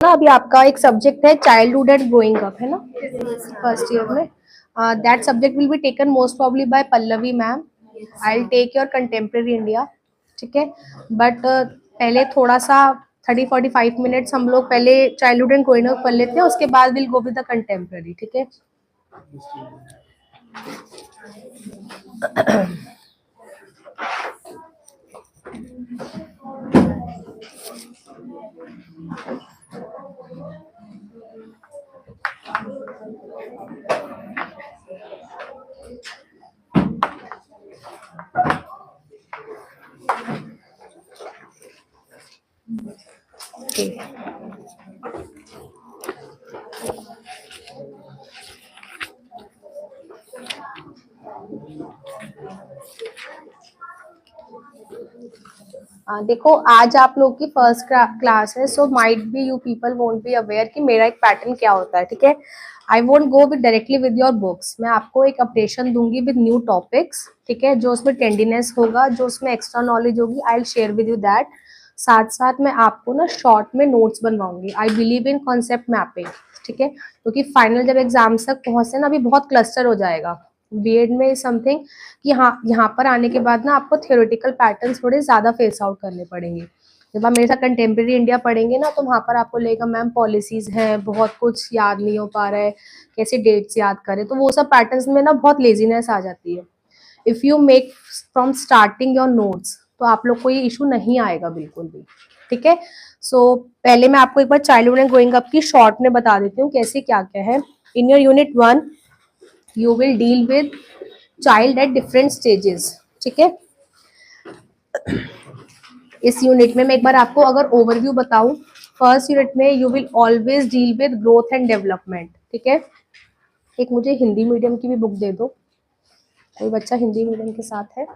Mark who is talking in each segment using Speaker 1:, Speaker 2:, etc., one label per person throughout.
Speaker 1: ना अभी आपका एक सब्जेक्ट है चाइल्डहुड एंड ग्रोइंग अप, है ना, फर्स्ट ईयर में. That subject will be taken most probably by Pallavi ma'am. I will take your contemporary India. ठीक है, बट पहले थोड़ा सा 30-45 मिनट्स हम लोग पहले चाइल्डहुड एंड ग्रोइंग अप कर लेते हैं, उसके बाद will go with the contemporary. ठीक है. Okay. देखो आज आप लोग की फर्स्ट क्लास है, so might be you people won't be aware कि मेरा एक पैटर्न क्या होता है. ठीक है, I won't go with directly with your books. मैं आपको एक अपडेशन दूंगी विद न्यू टॉपिक्स. ठीक है, जो उसमें ट्रेंडीनेस होगा, जो उसमें एक्स्ट्रा नॉलेज होगी, I will share with you that. साथ साथ मैं आपको ना शॉर्ट में नोट्स बनवाऊंगी. I believe in concept mapping. ठीक है, क्योंकि फाइनल जब एग्जाम्स तक पहुंचते ना अभी बहुत क्लस्टर हो जाएगा बीएड में समथिंग कि हाँ यहाँ पर आने के बाद ना आपको थियोरेटिकल पैटर्न्स थोड़े ज्यादा फेस आउट करने पड़ेंगे. जब आप मेरे साथ कंटेम्प्रेरी इंडिया पढ़ेंगे ना तो वहाँ पर आपको लगेगा मैम पॉलिसीज हैं, बहुत कुछ याद नहीं हो पा रहा है, कैसे डेट्स याद करें, तो वो सब पैटर्न्स में ना बहुत लेजीनेस आ जाती है. If you make from starting your notes तो आप लोग को ये इशू नहीं आएगा बिल्कुल भी. ठीक है, सो पहले मैं आपको एक बार चाइल्डहुड एंड ग्रोइंग अप की शॉर्ट में बता देती हूँ कैसे क्या क्या है. In your unit 1 you will deal with child at different stages. ठीक है, इस यूनिट में मैं एक बार आपको अगर ओवरव्यू बताऊं, फर्स्ट यूनिट में you will always deal with growth and development. ठीक है, एक मुझे हिंदी मीडियम की भी बुक दे दो, कोई बच्चा हिंदी मीडियम के साथ है.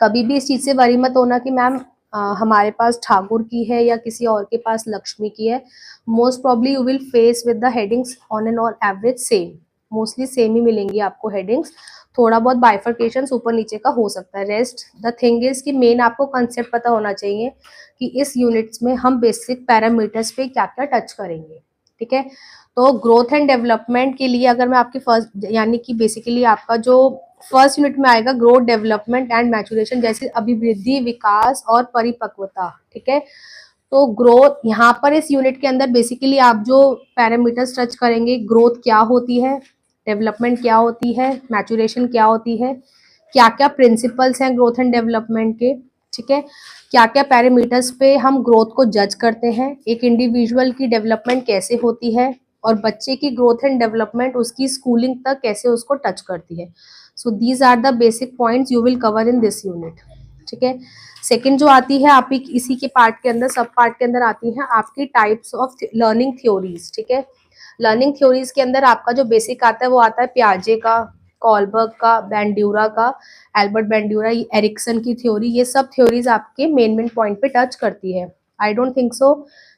Speaker 1: कभी भी इस चीज से वरी मत होना कि मैम हमारे पास ठाकुर की है या किसी और के पास लक्ष्मी की है. Most probably you will face with the headings on an on average same, mostly same ही मिलेंगी आपको हेडिंग्स. थोड़ा बहुत बाइफर्केशन ऊपर नीचे का हो सकता है. रेस्ट द थिंग इज कि मेन आपको कंसेप्ट पता होना चाहिए कि इस यूनिट्स में हम बेसिक पैरामीटर्स पे क्या क्या टच करेंगे. ठीक है, तो ग्रोथ एंड डेवलपमेंट के लिए अगर मैं आपकी फर्स्ट यानी कि बेसिकली आपका जो फर्स्ट यूनिट में आएगा ग्रोथ डेवलपमेंट एंड मैचुरेशन, जैसे अभिवृद्धि, विकास और परिपक्वता. ठीक है, तो ग्रोथ यहाँ पर इस यूनिट के अंदर बेसिकली आप जो पैरामीटर्स टच करेंगे, ग्रोथ क्या होती है, डेवलपमेंट क्या होती है, मैचुरेशन क्या होती है, क्या क्या प्रिंसिपल्स हैं ग्रोथ एंड डेवलपमेंट के. ठीक है, क्या क्या पैरामीटर्स पे हम ग्रोथ को जज करते हैं, एक इंडिविजुअल की डेवलपमेंट कैसे होती है, और बच्चे की ग्रोथ एंड डेवलपमेंट उसकी स्कूलिंग तक कैसे उसको टच करती है. So these are the basic points you will cover in this unit. ठीक है, सेकंड जो आती है आप इसी के पार्ट के अंदर, सब पार्ट के अंदर आती है आपकी टाइप्स ऑफ लर्निंग थ्योरीज. ठीक है, लर्निंग थ्योरीज के अंदर आपका जो बेसिक आता है वो आता है पियाजे का, कॉलबर्ग का, बैंड्यूरा का, एल्बर्ट बैंड्यूरा, एरिक्सन की थ्योरी. ये सब थ्योरीज आपके मेन मेन पॉइंट पे टच करती है. आई डोंट थिंक सो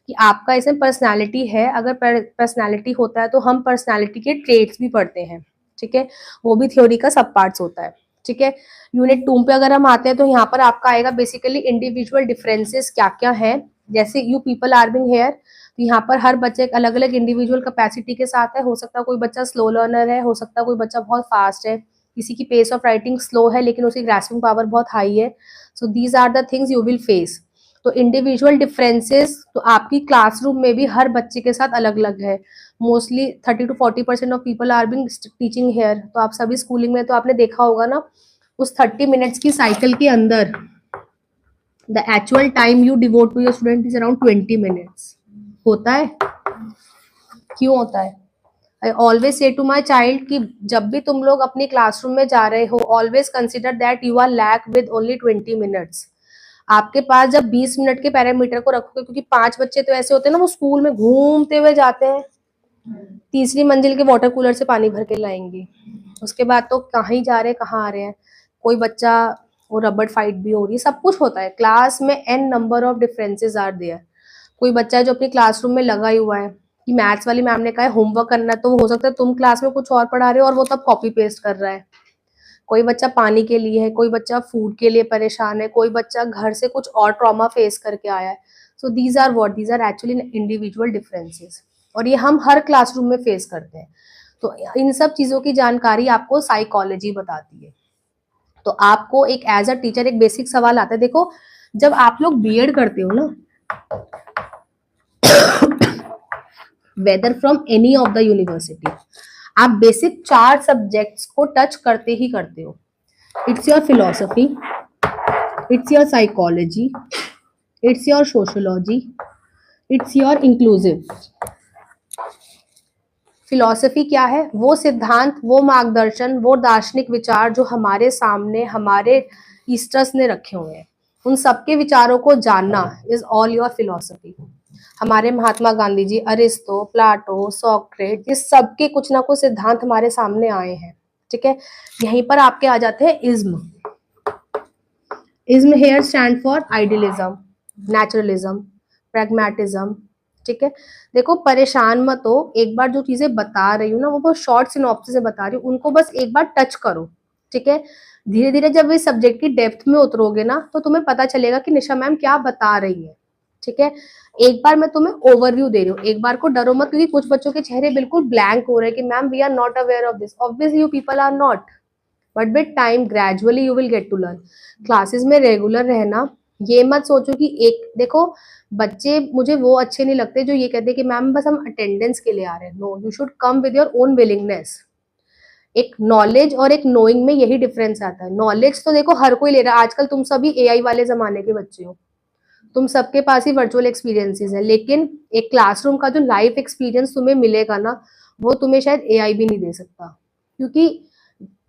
Speaker 1: कि आपका इसमें पर्सनालिटी है. अगर पर्सनालिटी होता है तो हम पर्सनालिटी के ट्रेट्स भी पढ़ते हैं. ठीक है, वो भी थ्योरी का सब पार्ट्स होता है. ठीक है, यूनिट 2 पे अगर हम आते हैं तो यहाँ पर आपका आएगा बेसिकली इंडिविजुअल डिफरेंसेस क्या क्या है. जैसे you people are being here, तो यहाँ पर हर बच्चे एक अलग अलग इंडिविजुअल कैपेसिटी के साथ है. हो सकता है कोई बच्चा स्लो लर्नर है, हो सकता है कोई बच्चा बहुत फास्ट है, किसी की पेस ऑफ राइटिंग स्लो है लेकिन उसकी ग्रास्पिंग पावर बहुत हाई है. So these are the things you will face. तो इंडिविजुअल डिफरेंसेस तो आपकी क्लासरूम में भी हर बच्चे के साथ अलग अलग है. Mostly 30-40% of people are being teaching here. तो आप सभी स्कूलिंग में तो आपने देखा होगा ना, उस 30 मिनट्स की साइकिल के अंदर the actual time you devote to your student is around 20 minutes. होता है, क्यों होता है? I always say to my child कि जब भी तुम लोग अपनी क्लासरूम में जा रहे हो, always consider that you are lack with only 20 minutes. आपके पास जब 20 मिनट के पैरामीटर को रखोगे, क्योंकि 5 बच्चे तो ऐसे होते हैं ना वो स्कूल में घूमते हुए जाते हैं, तीसरी मंजिल के वाटर कूलर से पानी भर के लाएंगे, उसके बाद तो कहाँ ही जा रहे हैं कहाँ आ रहे हैं. कोई बच्चा वो रबड़ फाइट भी हो रही है, सब कुछ होता है क्लास में. N number of differences are there. कोई बच्चा है जो अपनी क्लासरूम में लगा ही हुआ है कि मैथ्स वाली मैम ने कहा है होमवर्क करना है, तो हो सकता है तुम क्लास में कुछ और पढ़ा रहे हो और वो तब कॉपी पेस्ट कर रहा है. कोई बच्चा पानी के लिए है, कोई बच्चा फूड के लिए परेशान है, कोई बच्चा घर से कुछ और ट्रॉमा फेस करके आया है। So these are what, these are actually individual differences, और ये हम हर क्लासरूम में फेस करते हैं। तो इन सब चीजों की जानकारी आपको साइकोलॉजी बताती है। तो आपको एक एज अ टीचर एक बेसिक सवाल आता है, देखो जब आप लोग बीएड करते हो ना, whether from any of the university, आप बेसिक 4 सब्जेक्ट्स को टच करते ही करते हो। It's your philosophy, it's your psychology, it's your sociology, it's your inclusive. Philosophy क्या है? वो सिद्धांत, वो मार्गदर्शन, वो दार्शनिक विचार जो हमारे सामने हमारे ईस्टर्स ने रखे हुए हैं, उन सबके विचारों को जानना इज ऑल योर फिलॉसफी। हमारे महात्मा गांधी जी, अरिस्टो, प्लाटो, सोक्रेट, ये सबके कुछ ना कुछ सिद्धांत हमारे सामने आए हैं। ठीक है, यहीं पर आपके आ जाते हैं ism. Ism here stand for idealism, naturalism, pragmatism. ठीक है, देखो परेशान मत हो, एक बार जो चीजें बता रही हूँ ना वो बहुत शॉर्ट सिनॉप्सिस से बता रही हूँ, उनको बस एक बार टच करो। ठीक है, धीरे धीरे जब इस सब्जेक्ट की डेप्थ में उतरोगे ना तो तुम्हें पता चलेगा कि निशा मैम क्या बता रही है। ठीक है, एक बार मैं तुम्हें ओवरव्यू दे रही हूँ, एक बार को डरो मत, क्योंकि कुछ बच्चों के चेहरे बिल्कुल ब्लैंक हो रहे हैं कि ma'am we are not aware of this. Obviously you people are not, but with time gradually you will get to learn. Classes में रेगुलर रहना, ये मत सोचो कि एक, देखो बच्चे मुझे वो अच्छे नहीं लगते जो ये कहते हैं कि मैम बस हम अटेंडेंस के लिए आ रहे हैं। No, you should come with your own willingness. एक नॉलेज और एक नोइंग में यही डिफरेंस आता है। नॉलेज तो देखो हर कोई ले रहा है, आजकल तुम सभी एआई वाले जमाने के बच्चे हो, तुम सबके पास ही वर्चुअल एक्सपीरियंसेस है, लेकिन एक क्लासरूम का जो लाइफ एक्सपीरियंस तुम्हें मिलेगा ना, वो तुम्हें शायद एआई भी नहीं दे सकता। क्योंकि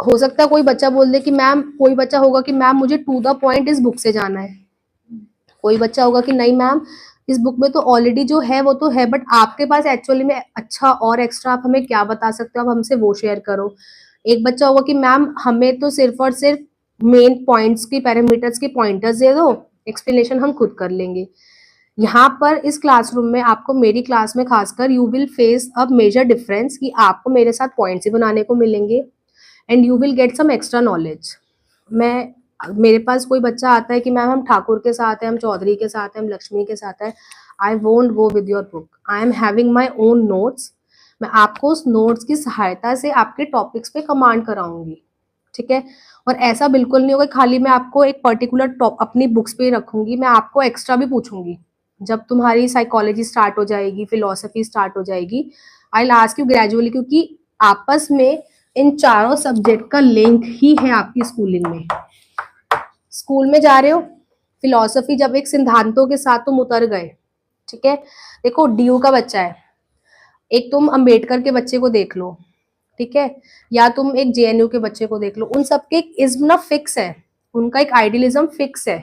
Speaker 1: हो सकता है कोई बच्चा बोल दे कि मैम, कोई बच्चा होगा कि मैम मुझे टू द पॉइंट इस बुक से जाना है, कोई बच्चा होगा कि नहीं मैम इस बुक में तो ऑलरेडी जो है वो तो है, बट आपके पास एक्चुअली में अच्छा और एक्स्ट्रा आप हमें क्या बता सकते हो, आप हमसे वो शेयर करो। एक बच्चा होगा कि मैम हमें तो सिर्फ और सिर्फ मेन पॉइंट्स की, पैरामीटर्स के पॉइंटर्स दे दो, एक्सप्लेनेशन हम खुद कर लेंगे। यहाँ पर इस क्लासरूम में आपको, मेरी क्लास में खासकर, you will face a major difference कि आपको मेरे साथ पॉइंट्स ही बनाने को मिलेंगे and you will get some extra knowledge. मैं, मेरे पास कोई बच्चा आता है कि मैम हम ठाकुर के साथ हैं, हम चौधरी के साथ हैं, हम लक्ष्मी के साथ हैं, I won't go with your book, I am having my own notes. मैं आपको उस नोट्स की सहायता से आपके टॉपिक्स पे कमांड कराऊंगी। ठीक है, और ऐसा बिल्कुल नहीं होगा खाली मैं आपको एक पर्टिकुलर टॉप अपनी बुक्स पे ही रखूंगी, मैं आपको एक्स्ट्रा भी पूछूंगी। जब तुम्हारी साइकोलॉजी स्टार्ट हो जाएगी, फिलोसफी स्टार्ट हो जाएगी, I will ask you gradually, क्योंकि आपस में इन चारों सब्जेक्ट का लिंक ही है आपकी स्कूलिंग में। स्कूल में जा रहे हो, फिलोसफी जब एक सिद्धांतों के साथ तुम उतर गए, ठीक है, देखो डीयू का बच्चा है, एक तुम अंबेडकर के बच्चे को देख लो, ठीक है, या तुम एक जेएनयू के बच्चे को देख लो, उन सबके एक इज्म ना फिक्स है, उनका एक आइडियलिज्म फिक्स है।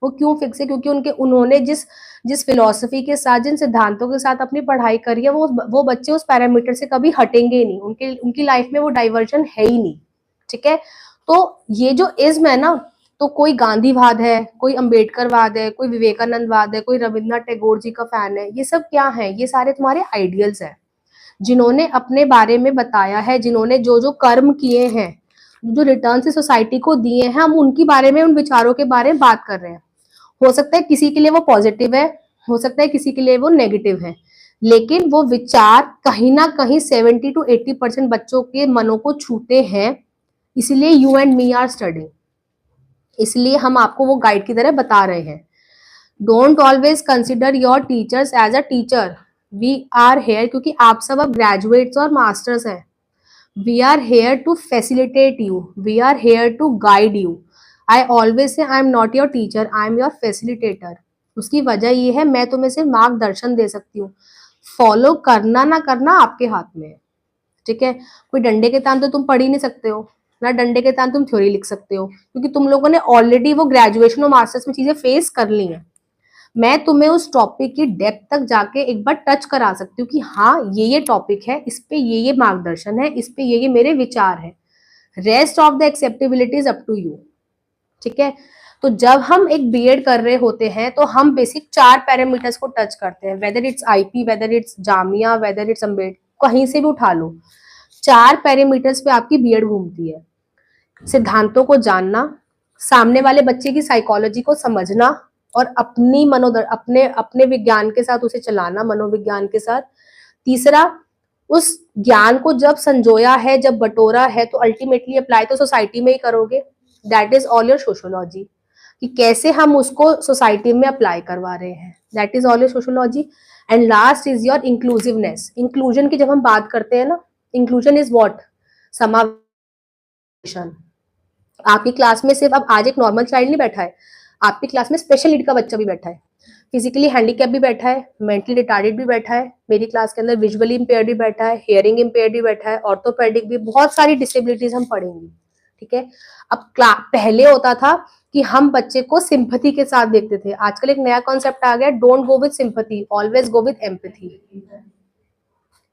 Speaker 1: वो क्यों फिक्स है? क्योंकि उन्होंने जिस जिस फिलोसफी के साथ, जिन सिद्धांतों के साथ अपनी पढ़ाई करी है, वो बच्चे उस पैरामीटर से कभी हटेंगे ही नहीं, उनकी लाइफ में वो डाइवर्जन है ही नहीं। ठीक है, तो ये जो इज्म है ना, तो कोई गांधीवाद है, कोई अंबेडकरवाद है, कोई विवेकानंदवाद है, कोई रविन्द्रनाथ टैगोर जी का फैन है, ये सब क्या है? ये सारे तुम्हारे आइडियल्स है, जिन्होंने अपने बारे में बताया है, जिन्होंने जो जो कर्म किए हैं, जो रिटर्न से सोसाइटी को दिए हैं, हम उनके बारे में, उन विचारों के बारे में बात कर रहे हैं। हो सकता है किसी के लिए वो पॉजिटिव है, हो सकता है किसी के लिए वो नेगेटिव है, लेकिन वो विचार कहीं ना कहीं 70 to 80% बच्चों के मनों को छूते हैं। इसलिए you and me are studying, इसलिए हम आपको वो गाइड की तरह बता रहे हैं। Don't always consider your teachers as a teacher, we are here, क्योंकि आप सब अब ग्रेजुएट्स और मास्टर्स हैं, we are here to facilitate you, we are here to guide you. I always say I am not your teacher, I am your facilitator. उसकी वजह ये है, मैं तुम्हें सिर्फ मार्गदर्शन दे सकती हूँ, फॉलो करना ना करना आपके हाथ में है। ठीक है, कोई डंडे के तान तो तुम पढ़ ही नहीं सकते हो ना, डंडे के तान तुम थ्योरी लिख सकते हो, क्योंकि तुम लोगों ने ऑलरेडी वो ग्रेजुएशन और मास्टर्स में चीजें फेस कर ली हैं। मैं तुम्हें उस टॉपिक की डेप्थ तक जाके एक बार टच करा सकती हूँ कि हाँ ये टॉपिक है, इस पे ये मार्गदर्शन है, इस पे ये मेरे विचार है। Rest of the acceptability is up to you. ठीक है, तो जब हम एक बीएड कर रहे होते हैं तो हम बेसिक 4 पैरामीटर्स को टच करते हैं, whether it's IP, whether it's Jamia, whether it's अम्बेड, कहीं से भी उठा लो, 4 पैरामीटर्स पे आपकी बीएड घूमती है। सिद्धांतों को जानना, सामने वाले बच्चे की साइकोलॉजी को समझना और अपने अपने विज्ञान के साथ उसे चलाना, मनोविज्ञान के साथ। तीसरा, उस ज्ञान को जब संजोया है, जब बटोरा है, तो अल्टीमेटली अप्लाई तो सोसाइटी में ही करोगे। That is all your sociology, कि कैसे हम उसको सोसाइटी में अप्लाई करवा रहे हैं। That is all your sociology. And last is your inclusiveness. Inclusion की जब हम बात करते हैं ना, इंक्लूजन इज व्हाट? समावेशन। आपकी क्लास में सिर्फ अब आज एक नॉर्मल चाइल्ड नहीं बैठा है, आपकी क्लास में स्पेशल नीड का बच्चा भी बैठा है, फिजिकली हैंडीकैप भी बैठा है, मेंटली रिटार्डेड भी बैठा है, मेरी क्लास के अंदर विजुअली इंपेयर्ड भी बैठा है, हियरिंग इंपेयर्ड भी बैठा है, ऑर्थोपेडिक भी, बहुत सारी डिसेबिलिटीज हम पढ़ेंगे। ठीक है। अब पहले होता था कि हम बच्चे को सिंपैथी के साथ देखते थे, आजकल एक नया कॉन्सेप्ट आ गया, don't go with sympathy, always go with empathy.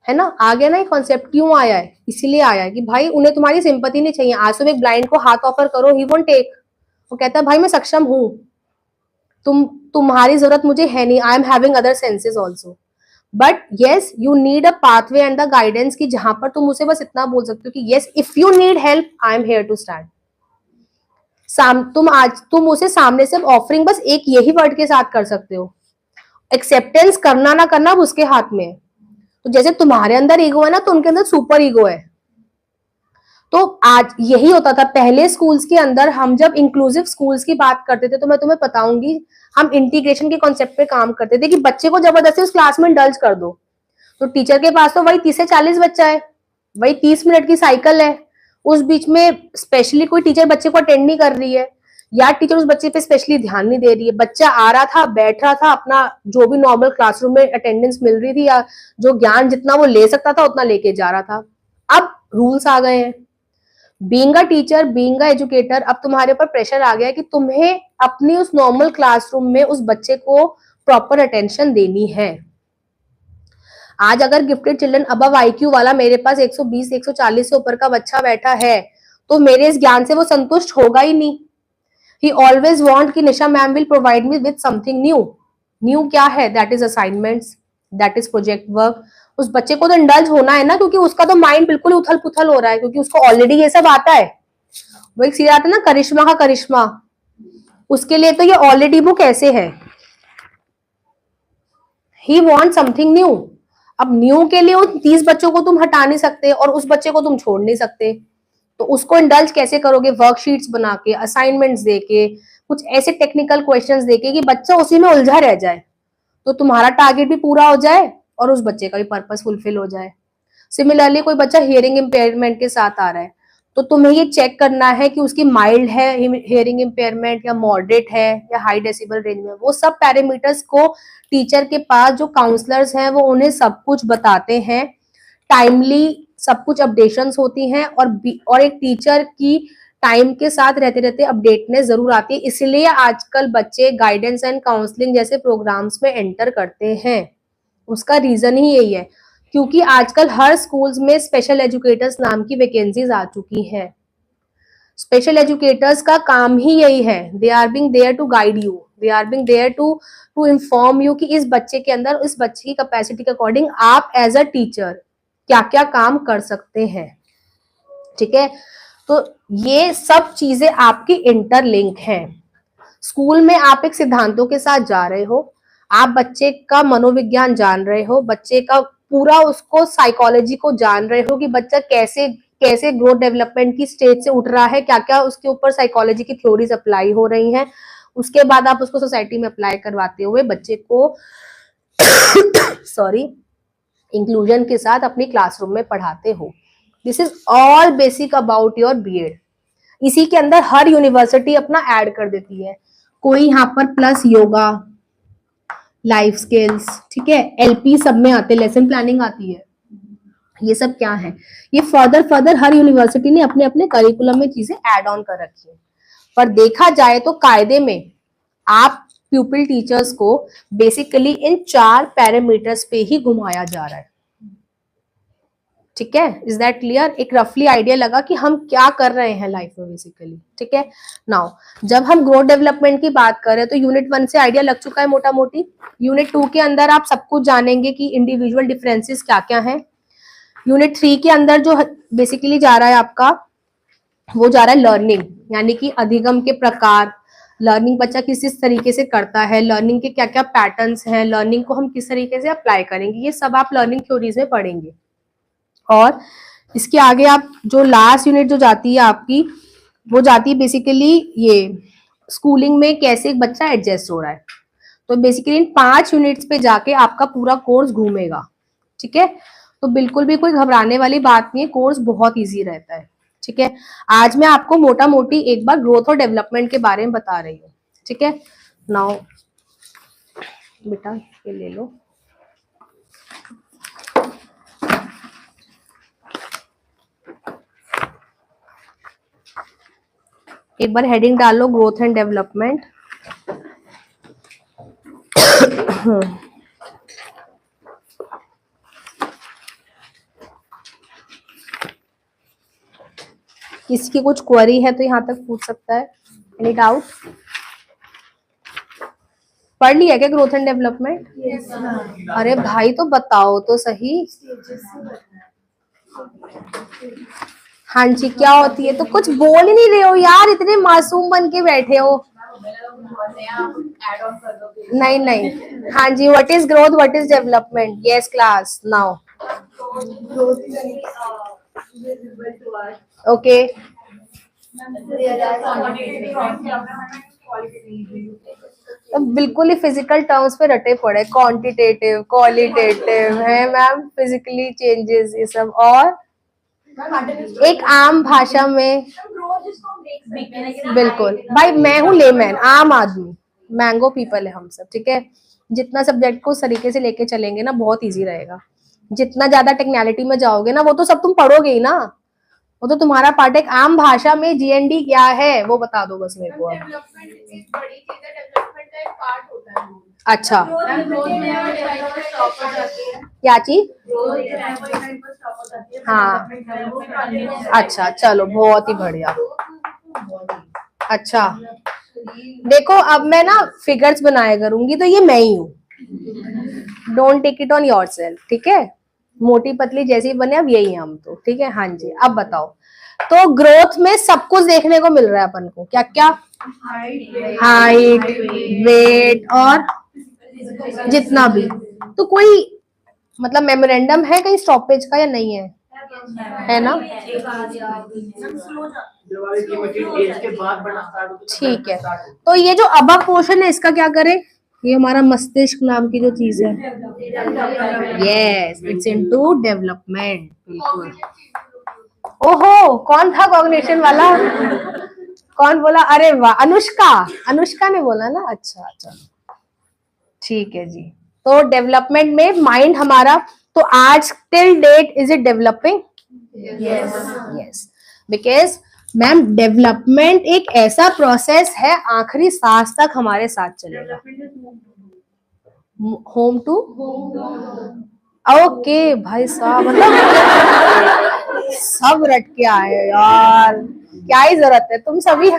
Speaker 1: है ना, आ गया ना ये कॉन्सेप्ट। क्यों आया है? इसीलिए आया है कि भाई उन्हें तुम्हारी सिंपैथी नहीं चाहिए। आज तुम एक ब्लाइंड को हाथ ऑफर करो, ही वोंट टेक। वो कहता है भाई मैं सक्षम हूं, तुम्हारी जरूरत मुझे है नहीं, I am having other senses also. But yes, you need a pathway and the guidance, की जहां पर तुम उसे बस इतना बोल सकते हो कि yes, if you need help I am here to stand. तुम उसे सामने से ऑफरिंग बस एक यही वर्ड के साथ कर सकते हो। एक्सेप्टेंस करना ना करना उसके हाथ में है। तो जैसे तुम्हारे अंदर ईगो है ना, तो उनके अंदर सुपर ईगो है। तो आज यही होता था पहले स्कूल्स के अंदर। हम जब इंक्लूसिव स्कूल्स की बात करते थे, तो मैं तुम्हें बताऊंगी, हम इंटीग्रेशन के कॉन्सेप्ट पे काम करते थे कि बच्चे को जबरदस्ती उस क्लास में इंडल्ज कर दो। तो टीचर के पास तो वही 30 से 40 बच्चा है, वही 30 मिनट की साइकिल है, उस बीच में स्पेशली कोई टीचर बच्चे को अटेंड नहीं कर रही है, या टीचर उस बच्चे पे स्पेशली ध्यान नहीं दे रही है। बच्चा आ रहा था, बैठ रहा था, अपना जो भी नॉर्मल क्लासरूम में अटेंडेंस मिल रही थी या जो ज्ञान जितना वो ले सकता था उतना लेके जा रहा था। अब रूल्स आ गए हैं, being a teacher, being a educator, अब तुम्हारे ऊपर प्रेशर आ गया है कि तुम्हें अपनी उस नॉर्मल क्लासरूम में उस बच्चे को प्रॉपर अटेंशन देनी है। आज अगर गिफ्टेड चिल्ड्रन अबव आईक्यू वाला मेरे पास 120 140 से ऊपर का बच्चा बैठा है, तो मेरे इस ज्ञान से वो संतुष्ट होगा ही नहीं। ही ऑलवेज वांट कि Nisha ma'am will provide me with something new. New क्या है? That is assignments, that is project work. उस बच्चे को तो इंडल्ज होना है ना, क्योंकि उसका तो माइंड बिल्कुल उथल पुथल हो रहा है, क्योंकि उसको ऑलरेडी ये सब आता है। वो एक सीरियल आता है ना, करिश्मा का करिश्मा, उसके लिए तो ये ऑलरेडी बुक ऐसे है। ही वॉन्ट समथिंग न्यू। अब न्यू के लिए उन 30 बच्चों को तुम हटा नहीं सकते और उस बच्चे को तुम छोड़ नहीं सकते। तो उसको इंडल्ज कैसे करोगे? वर्कशीट्स बना के, असाइनमेंट्स देके, कुछ ऐसे टेक्निकल क्वेश्चंस देके कि बच्चा उसी में उलझा रह जाए, तो तुम्हारा टारगेट भी पूरा हो जाए और उस बच्चे का भी पर्पस फुलफिल हो जाए। सिमिलरली कोई बच्चा हियरिंग इम्पेयरमेंट के साथ आ रहा है, तो तुम्हें ये चेक करना है कि उसकी माइल्ड है हियरिंग इम्पेयरमेंट या मॉडरेट है या हाई डेसिबल रेंज में। वो सब पैरामीटर्स को टीचर के पास जो काउंसलर्स हैं वो उन्हें सब कुछ बताते हैं, टाइमली सब कुछ अपडेशंस होती हैं, और एक टीचर की टाइम के साथ रहते रहते अपडेटनेस जरूर आती है। इसलिए आजकल बच्चे गाइडेंस एंड काउंसलिंग जैसे प्रोग्राम्स में एंटर करते हैं। उसका रीजन ही यही है, क्योंकि आजकल हर स्कूल्स में स्पेशल एजुकेटर्स नाम की वैकेंसीज आ चुकी हैं। स्पेशल एजुकेटर्स का काम ही यही है, they are being there to guide you, they are being there to inform you कि इस बच्चे के अंदर, इस बच्चे की कैपेसिटी के अकॉर्डिंग आप एज अ टीचर क्या क्या काम कर सकते हैं। ठीक है, तो ये सब चीजें आपकी इंटरलिंक हैं। स्कूल में आप एक सिद्धांतों के साथ जा रहे हो, आप बच्चे का मनोविज्ञान जान रहे हो, बच्चे का पूरा उसको साइकोलॉजी को जान रहे हो कि बच्चा कैसे कैसे ग्रोथ डेवलपमेंट की स्टेज से उठ रहा है, क्या क्या उसके ऊपर साइकोलॉजी की थ्योरीज अप्लाई हो रही हैं। उसके बाद आप उसको सोसाइटी में अप्लाई करवाते हुए बच्चे को सॉरी इंक्लूजन के साथ अपनी क्लासरूम में पढ़ाते हो। This is all basic about your BEd. इसी के अंदर हर यूनिवर्सिटी अपना ऐड कर देती है, कोई यहाँ पर प्लस योगा, लाइफ स्किल्स, ठीक है, एलपी सब में आते, लेसन प्लानिंग आती है। ये सब क्या है? ये फर्दर हर यूनिवर्सिटी ने अपने अपने करिकुलम में चीजें ऐड ऑन कर रखी है। पर देखा जाए तो कायदे में आप प्यूपिल टीचर्स को बेसिकली इन 4 पैरामीटर्स पे ही घुमाया जा रहा है। ठीक है, इज दैट क्लियर? एक रफली आइडिया लगा कि हम क्या कर रहे हैं लाइफ में बेसिकली। ठीक है, नाउ जब हम ग्रोथ डेवलपमेंट की बात कर रहे हैं तो यूनिट 1 से आइडिया लग चुका है मोटा मोटी। यूनिट 2 के अंदर आप सब कुछ जानेंगे कि इंडिविजुअल डिफरेंसेस क्या क्या है। यूनिट 3 के अंदर जो बेसिकली जा रहा है आपका वो जा रहा है लर्निंग, यानी कि अधिगम के प्रकार, लर्निंग बच्चा किस तरीके से करता है, लर्निंग के क्या क्या पैटर्न्स हैं, लर्निंग को हम किस तरीके से अप्लाई करेंगे, ये सब आप लर्निंग थ्योरीज में पढ़ेंगे। और इसके आगे आप जो लास्ट यूनिट जो जाती है आपकी, वो जाती है बेसिकली ये स्कूलिंग में कैसे एक बच्चा एडजस्ट हो रहा है। तो बेसिकली इन 5 यूनिट्स पे जाके आपका पूरा कोर्स घूमेगा, ठीक है। तो बिल्कुल भी कोई घबराने वाली बात नहीं है, कोर्स बहुत इजी रहता है, ठीक है। आज मैं आपको मोटा मोटी एक बार ग्रोथ और डेवलपमेंट के बारे में बता रही हूँ, ठीक है। नाउ बेटा ये ले लो। एक बार हेडिंग डाल लो, ग्रोथ एंड डेवलपमेंट। किसी की कुछ क्वेरी है तो यहाँ तक पूछ सकता है। Any doubt? पढ़ लिया क्या ग्रोथ एंड डेवलपमेंट? yes, अरे भाई तो बताओ तो सही। हाँ जी, क्या होती है? तो कुछ बोल ही नहीं रहे हो यार, इतने मासूम बन के बैठे हो। नहीं नहीं, हाँ जी, what is growth, what is development? Yes class, now. Okay, बिल्कुल ही फिजिकल टर्म्स पे रटे पड़े, क्वांटिटेटिव क्वालिटेटिव है मैम, फिजिकली चेंजेस ये सब। और एक आम भाषा में, बिल्कुल भाई मैं हूँ लेमैन, आम आदमी, मैंगो पीपल है हम सब, ठीक है। जितना सब्जेक्ट को उस तरीके से लेके चलेंगे ना बहुत इजी रहेगा। जितना ज्यादा टेक्निकलिटी में जाओगे ना वो तो सब तुम पढ़ोगे ही ना, वो तो तुम्हारा पार्ट। एक आम भाषा में जीएनडी क्या है वो बता दो बस मेरे को। अच्छा, क्या चीज? हाँ, अच्छा चलो बहुत ही बढ़िया। अच्छा देखो, अब मैं ना फिगर्स बनाया करूंगी तो ये मैं ही हूँ, don't take it on yourself, ठीक है। मोटी पतली जैसी बने अब यही हम तो, ठीक है। हाँ जी, अब बताओ। तो ग्रोथ में सब कुछ देखने को मिल रहा है अपन को, क्या क्या? हाइट, वेट और जितना भी। तो कोई मतलब मेमोरेंडम है कहीं स्टॉपेज का या नहीं है? है ना, ठीक है। तो ये जो अबव पोर्शन है इसका क्या करें? ये हमारा मस्तिष्क नाम की जो चीज है, यस इट्स इनटू डेवलपमेंट, बिल्कुल। ओहो, कौन था कॉग्निशन वाला? कौन बोला? अरे वाह, अनुष्का, अनुष्का ने बोला ना। अच्छा अच्छा, ठीक है जी। तो डेवलपमेंट में माइंड हमारा, तो आज till date is it developing? Yes yes, because ma'am development एक ऐसा प्रोसेस है आखिरी सांस तक हमारे साथ चलेगा। होम टू, ओके भाई साहब, मतलब सब रट के आए यार, क्या ही जरूरत है, तुम सभी।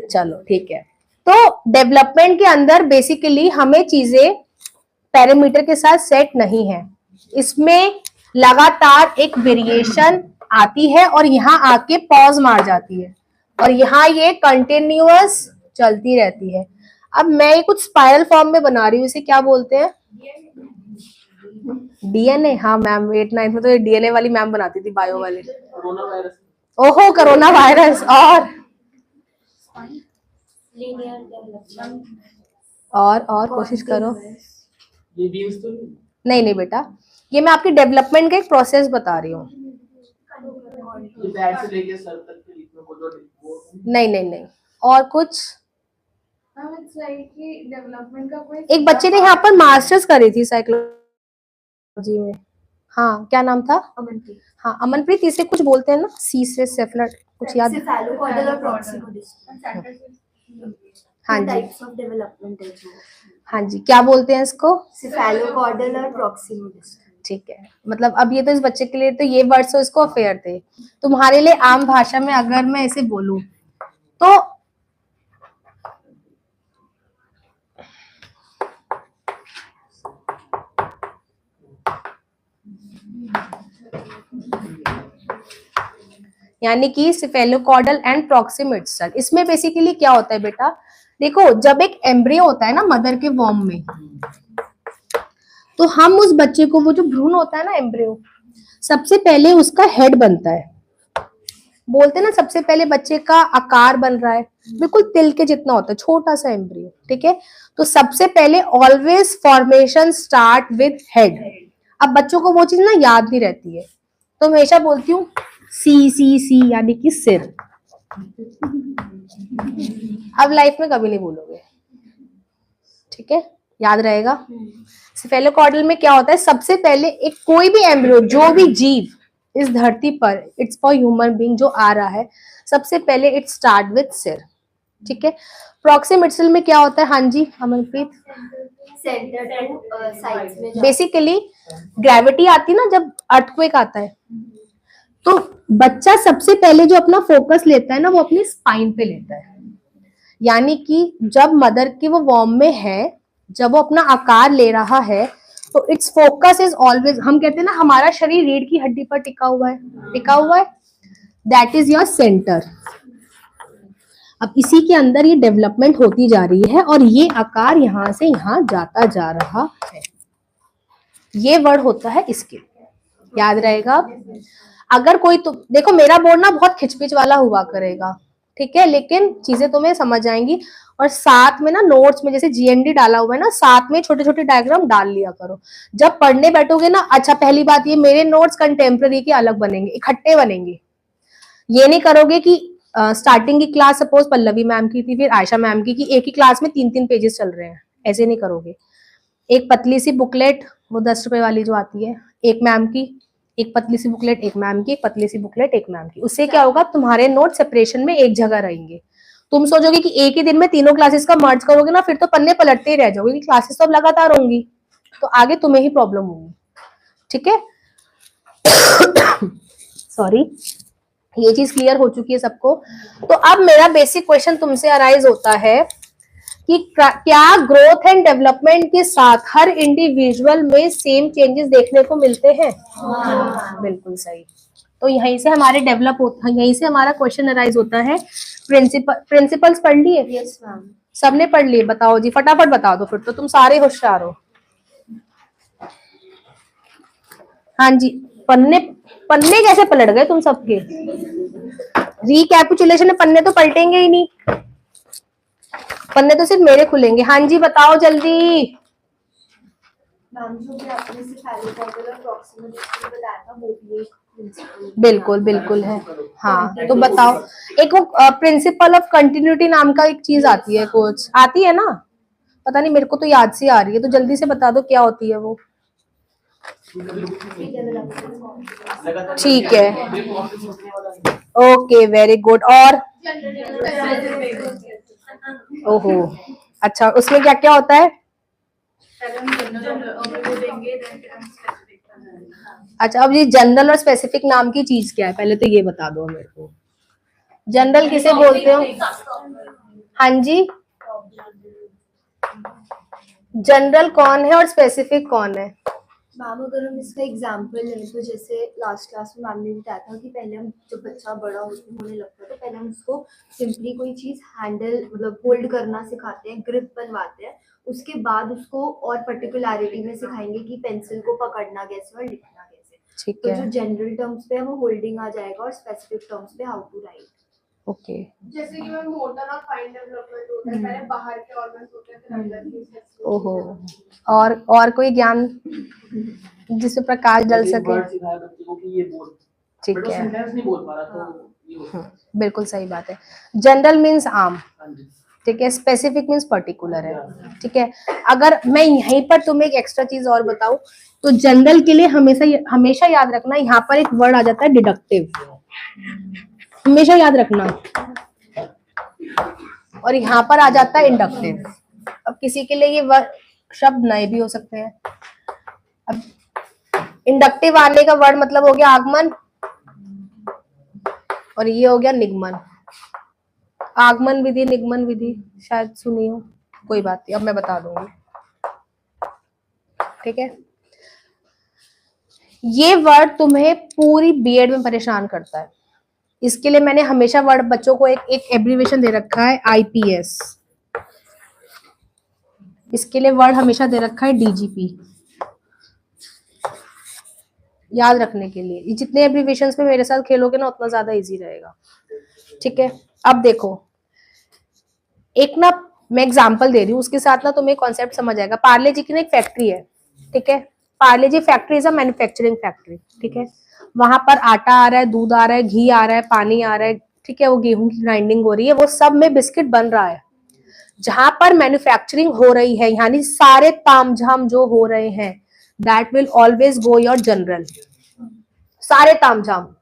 Speaker 1: चलो ठीक है। तो डेवलपमेंट के अंदर बेसिकली हमें चीजें पैरामीटर के साथ सेट नहीं है, इसमें लगातार एक वेरिएशन आती है और यहाँ आके पॉज मार जाती है और यहाँ ये कंटिन्यूअस चलती रहती है। अब मैं ये कुछ स्पाइरल फॉर्म में बना रही हूँ, इसे क्या बोलते हैं? डीएनए। हाँ मैम, 8 9 में तो डीएनए वाली मैम बनाती थी, बायो वाले। ओहो, कोरोना वायरस। और कोशिश करो। नहीं नहीं बेटा, ये मैं आपकी डेवलपमेंट का एक प्रोसेस बता रही हूँ। नहीं नहीं नहीं, और कुछ। डेवलपमेंट का कोई एक बच्चे ने यहाँ पर मास्टर्स करी थी साइकोलॉजी में। हाँ, क्या नाम था? अमनप्रीत। हाँ अमनप्रीत, इसे कुछ बोलते हैं ना, सी से सेफलर कुछ याद? हाँ जी, हाँ जी, क्या बोलते हैं इसको? सिफेलोकॉर्डल और प्रॉक्सिमल। ठीक है, मतलब अब ये तो इस बच्चे के लिए तो ये वर्ड्स तो इसको अफेयर थे। तुम्हारे लिए आम भाषा में अगर मैं इसे बोलूं तो यानी कि सिफेलोकॉडल एंड प्रॉक्सिमिड सेल। इसमें बेसिकली क्या होता है बेटा, देखो जब एक एम्ब्रियो होता है ना मदर के वॉर्म में, तो हम उस बच्चे को, वो जो भ्रूण होता है ना एम्ब्रियो, सबसे पहले उसका हेड बनता है। बोलते हैं ना सबसे पहले बच्चे का आकार बन रहा है, बिल्कुल तिल के जितना होता है, छोटा सा एम्ब्रियो, ठीक है। तो सबसे पहले always formation start with head. अब बच्चों को वो चीज ना याद नहीं रहती है, तो हमेशा बोलती हूँ सी सी सी, यानी कि सिर। अब लाइफ में कभी नहीं भूलोगे, ठीक है, याद रहेगा। सिफेलोकॉडल में क्या होता है, सबसे पहले एक कोई भी एम्ब्रियो, जो भी जीव इस धरती पर, इट्स फॉर ह्यूमन बीइंग जो आ रहा है, सबसे पहले इट स्टार्ट विद सिर, ठीक है। प्रॉक्सिमिड सेल में क्या होता है, हाँ जी अमनप्रीत,
Speaker 2: सेंटर टू साइड्स में
Speaker 1: बेसिकली ग्रेविटी आती है ना जब अर्थक्वेक आता है, तो बच्चा सबसे पहले जो अपना फोकस लेता है ना, वो अपनी स्पाइन पे लेता है। यानी कि जब मदर की वो वॉर्म में है, जब वो अपना आकार ले रहा है, तो इट्स फोकस इज ऑलवेज, हम कहते हैं ना हमारा शरीर रीढ़ की हड्डी पर टिका हुआ है, टिका हुआ है, दैट इज योर सेंटर। अब इसी के अंदर ये डेवलपमेंट होती जा रही है और ये आकार यहां से यहां जाता जा रहा है। ये वर्ड होता है इसके, याद रहेगा। अगर कोई, तो देखो मेरा बोर्ड ना बहुत खिचपिच वाला हुआ करेगा, ठीक है, लेकिन चीजें तुम्हें समझ आएंगी। और साथ में ना नोट्स में जैसे जीएनडी डाला हुआ है ना, साथ में छोटे छोटे डायग्राम डाल लिया करो जब पढ़ने बैठोगे ना। अच्छा पहली बात, ये मेरे नोट्स कंटेम्प्रेरी के अलग बनेंगे, इकट्ठे बनेंगे। ये नहीं करोगे कि स्टार्टिंग की क्लास सपोज पल्लवी मैम की थी, फिर आयशा मैम की, कि एक ही क्लास में 3-3 पेजेस चल रहे हैं, ऐसे नहीं करोगे। एक पतली सी बुकलेट, वो 10 रुपए वाली जो आती है, एक मैम की, एक पतली सी बुकलेट एक मैम की, एक पतली सी बुकलेट एक मैम की। उससे क्या होगा, तुम्हारे नोट सेपरेशन में एक जगह रहेंगे। तुम सोचोगे कि एक ही दिन में तीनों क्लासेस का मर्ज करोगे ना, फिर तो पन्ने पलटते ही रह जाओगे, क्योंकि क्लासेस तो अब लगातार होंगी, तो आगे तुम्हें ही प्रॉब्लम होगी, ठीक है। सॉरी, ये चीज क्लियर हो चुकी है सबको। तो अब मेरा बेसिक क्वेश्चन तुमसे अराइज होता है कि क्या ग्रोथ एंड डेवलपमेंट के साथ हर इंडिविजुअल में सेम चेंजेस देखने को मिलते हैं? बिल्कुल सही। तो यहीं से हमारे डेवलप होता है, यहीं से हमारा क्वेश्चन अराइज होता है। प्रिंसिपल्स पढ़ लिए?
Speaker 2: Yes ma'am.
Speaker 1: सबने पढ़ लिए? बताओ जी, फटाफट बता दो, फिर तो तुम सारे होशियार हो। हाँ जी, पन्ने पन्ने कैसे पलट गए तुम सबके? रिकैपिचुलेशन में पन्ने तो पलटेंगे ही नहीं, पन्ने तो सिर्फ मेरे खुलेंगे। हाँ जी बताओ जल्दी।
Speaker 2: मैम जो भी आपने सिफेलोकॉडल और प्रॉक्सिमल बताया था, वो भी एक प्रिंसिपल।
Speaker 1: बिल्कुल बिल्कुल है, हाँ। तो बताओ, एक वो प्रिंसिपल ऑफ कंटिन्यूटी नाम का एक चीज आती है, कुछ आती है ना, पता नहीं, मेरे को तो याद से आ रही है, तो जल्दी से बता दो क्या होती है वो। ठीक है, ओके वेरी गुड। और ओहो, अच्छा उसमें क्या क्या होता है? अच्छा, अब ये जनरल और स्पेसिफिक नाम की चीज क्या है, पहले तो ये बता दो मेरे को। जनरल किसे बोलते हो? हाँ जी, जनरल कौन है और स्पेसिफिक कौन है?
Speaker 2: मैम अगर हम इसका एग्जांपल लें तो जैसे लास्ट क्लास में मैम ने बताया था कि पहले हम जब बच्चा बड़ा होने लगता है तो पहले हम उसको सिंपली कोई चीज हैंडल मतलब होल्ड करना सिखाते हैं, ग्रिप बनवाते हैं। उसके बाद उसको और पर्टिकुलरिटी में सिखाएंगे कि पेंसिल को पकड़ना कैसे और लिखना कैसे।
Speaker 1: ठीक
Speaker 2: तो
Speaker 1: है,
Speaker 2: जो जनरल टर्म्स पे है वो होल्डिंग आ जाएगा और स्पेसिफिक टर्म्स पे हाउ टू राइट।
Speaker 1: ओके।
Speaker 3: जैसे कि मैम मोटर और फाइन डेवलपमेंट होता है, पहले बाहर के ऑर्गन्स होते हैं, फिर अंदर के सेल्स।
Speaker 1: ओहो, और कोई ज्ञान जिससे प्रकाश डल सके?
Speaker 4: वर्ड सिखाया बच्चे को कि ये बोल,
Speaker 1: ठीक
Speaker 4: बट वो
Speaker 1: है,
Speaker 4: सेंटेंस नहीं बोल पा रहा, तो ये होता है।
Speaker 1: बिल्कुल सही बात है। जनरल मीन्स आम,
Speaker 4: हाँ जी।
Speaker 1: ठीक है, स्पेसिफिक मीन्स पर्टिकुलर है, ठीक है। अगर मैं यहीं पर तुम्हें एक एक्स्ट्रा चीज और बताऊं, तो जनरल के लिए हमेशा याद रखना, यहाँ पर एक वर्ड आ जाता है डिडक्टिव, हमेशा याद रखना, और यहाँ पर आ जाता है इंडक्टिव। अब किसी के लिए ये वर्ड शब्द नए भी हो सकते हैं। अब इंडक्टिव आने का वर्ड मतलब हो गया आगमन, और ये हो गया निगमन। आगमन विधि, निगमन विधि शायद सुनी हो, कोई बात नहीं, अब मैं बता दूंगी, ठीक है। ये वर्ड तुम्हें पूरी बीएड में परेशान करता है, इसके लिए मैंने हमेशा वर्ड बच्चों को एक एब्रीविएशन दे रखा है आईपीएस, इसके लिए वर्ड हमेशा दे रखा है डीजीपी, याद रखने के लिए। जितने एब्रीविएशंस पे मेरे साथ खेलोगे ना उतना ज्यादा इजी रहेगा, ठीक है। अब देखो एक ना मैं एग्जांपल दे रही हूँ, उसके साथ ना तुम्हें कॉन्सेप्ट समझ आएगा। पार्ले जी की ना एक फैक्ट्री है, ठीक है। Parle G factory is a manufacturing factory, ठीक है। वहां पर आटा आ रहा है, दूध आ रहा है, घी आ रहा है, पानी आ रहा है, ठीक है। वो गेहूं की ग्राइंडिंग हो रही है, वो सब में बिस्किट बन रहा है। जहां पर मैन्युफैक्चरिंग हो रही है, यानी सारे तामझाम जो हो रहे हैं, that will always go your general, सारे तामझाम।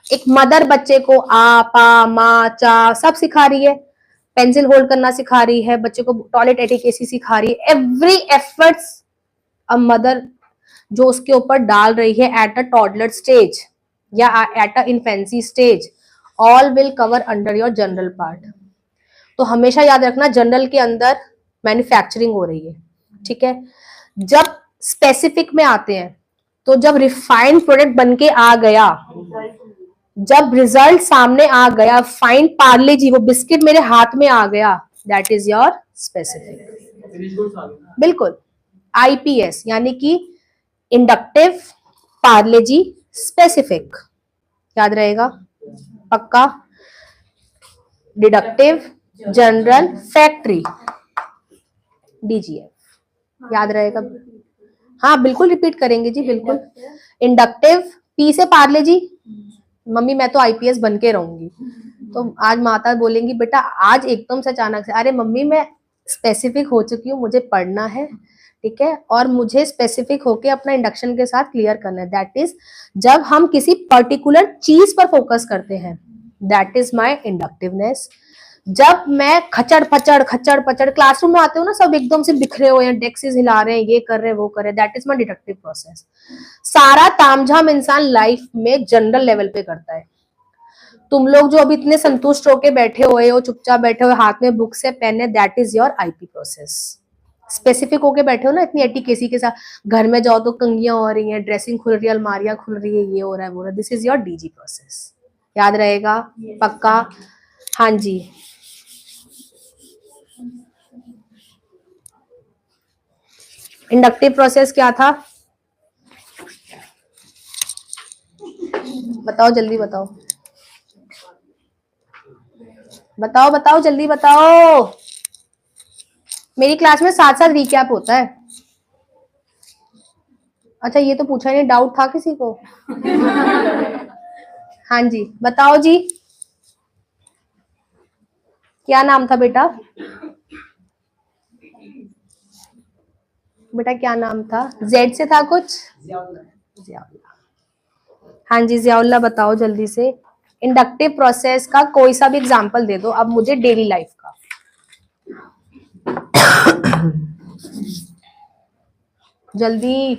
Speaker 1: एक मदर बच्चे को आ पा मा चा सब सिखा रही है, पेंसिल होल्ड करना सिखा रही है, बच्चे को टॉयलेट एटिकेसी सिखा रही है। एवरी एफर्ट्स अ मदर जो उसके ऊपर डाल रही है एट अ टॉडलर स्टेज या at a infancy stage, all will cover under your general part. तो हमेशा याद रखना जनरल के अंदर मैन्युफैक्चरिंग हो रही है, ठीक है। जब स्पेसिफिक में आते हैं तो जब रिफाइंड प्रोडक्ट बनके आ गया, जब रिजल्ट सामने आ गया, फाइन पार्ले जी वो बिस्किट मेरे हाथ में आ गया, that is your specific.
Speaker 4: Finish goods आ गए ना।
Speaker 1: बिल्कुल, आईपीएस यानी कि इंडक्टिव, पार्ले जी स्पेसिफिक, याद रहेगा पक्का। डिडक्टिव, जनरल, फैक्ट्री, डीजीएफ, याद रहेगा। हाँ बिल्कुल रिपीट करेंगे जी, बिल्कुल। इंडक्टिव, पी से पार्ले जी, मम्मी मैं तो आईपीएस बन के रहूंगी। तो आज माता बोलेंगी बेटा आज एकदम से अचानक से, अरे मम्मी मैं स्पेसिफिक हो चुकी हूँ, मुझे पढ़ना है, ठीक है, और मुझे स्पेसिफिक होके अपना इंडक्शन के साथ क्लियर करना है। दैट इज जब हम किसी पर्टिकुलर चीज पर फोकस करते हैं, दैट इज माई इंडक्टिवनेस। जब मैं खचड़ पचड़ क्लासरूम में आते हो ना, सब एकदम से बिखरे हुए हैं, डेस्क हिला रहे हैं, ये कर रहे हैं वो कर रहे हैं, that is my deductive process. सारा तामझाम इंसान लाइफ में जनरल लेवल पे करता है। तुम लोग जो अभी इतने संतुष्ट होके बैठे हुए हो, चुपचाप बैठे हुए, हाथ में बुक्स है, पेन है, that is your IP process. Specific होके बैठे हो ना इतनी एटिकेसी के साथ, घर में जाओ तो कंगियां हो रही हैं, ड्रेसिंग खुल रही है, अलमारियां खुल रही है, ये हो रहा है वो रहा है, this is your DG process. याद रहेगा पक्का। हाँ जी, इंडक्टिव प्रोसेस क्या था बताओ, जल्दी बताओ, बताओ बताओ जल्दी बताओ। मेरी क्लास में साथ साथ रिकैप होता है। अच्छा ये तो पूछा नहीं, डाउट था किसी को? हाँ जी बताओ जी, क्या नाम था बेटा? बेटा क्या नाम था? जेड से था कुछ? जियाउल्ला। हाँ जी जियाउल्ला बताओ जल्दी से, इंडक्टिव प्रोसेस का कोई सा भी एग्जांपल दे दो अब मुझे डेली लाइफ का। जल्दी,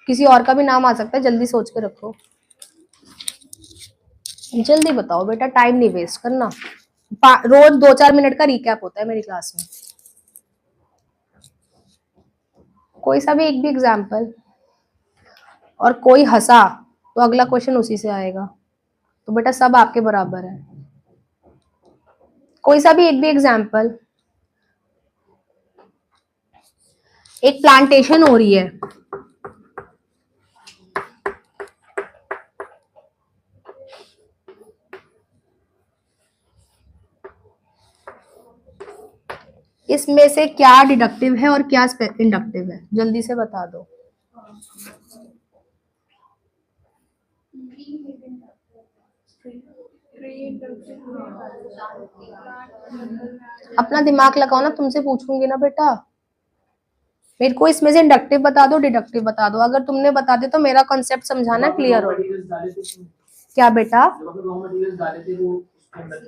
Speaker 1: किसी और का भी नाम आ सकता है, जल्दी सोच के रखो, जल्दी बताओ बेटा, टाइम नहीं वेस्ट करना। रोज 2-4 मिनट का रिकैप होता है मेरी क्लास में, कोई सा भी एक भी एग्जाम्पल। और कोई हंसा तो अगला क्वेश्चन उसी से आएगा, तो बेटा सब आपके बराबर है। कोई सा भी एक भी एग्जाम्पल। एक प्लांटेशन हो रही है, इसमें से क्या डिडक्टिव है और क्या इंडक्टिव है, जल्दी से बता दो। अपना दिमाग लगाओ ना, तुमसे पूछूंगी ना बेटा। मेरे को इसमें से इंडक्टिव बता दो, डिडक्टिव बता दो। अगर तुमने बता दे तो मेरा कॉन्सेप्ट समझाना क्लियर हो। क्या बेटा?
Speaker 4: रॉ मटेरियल्स डाले थे वो उसके अंदर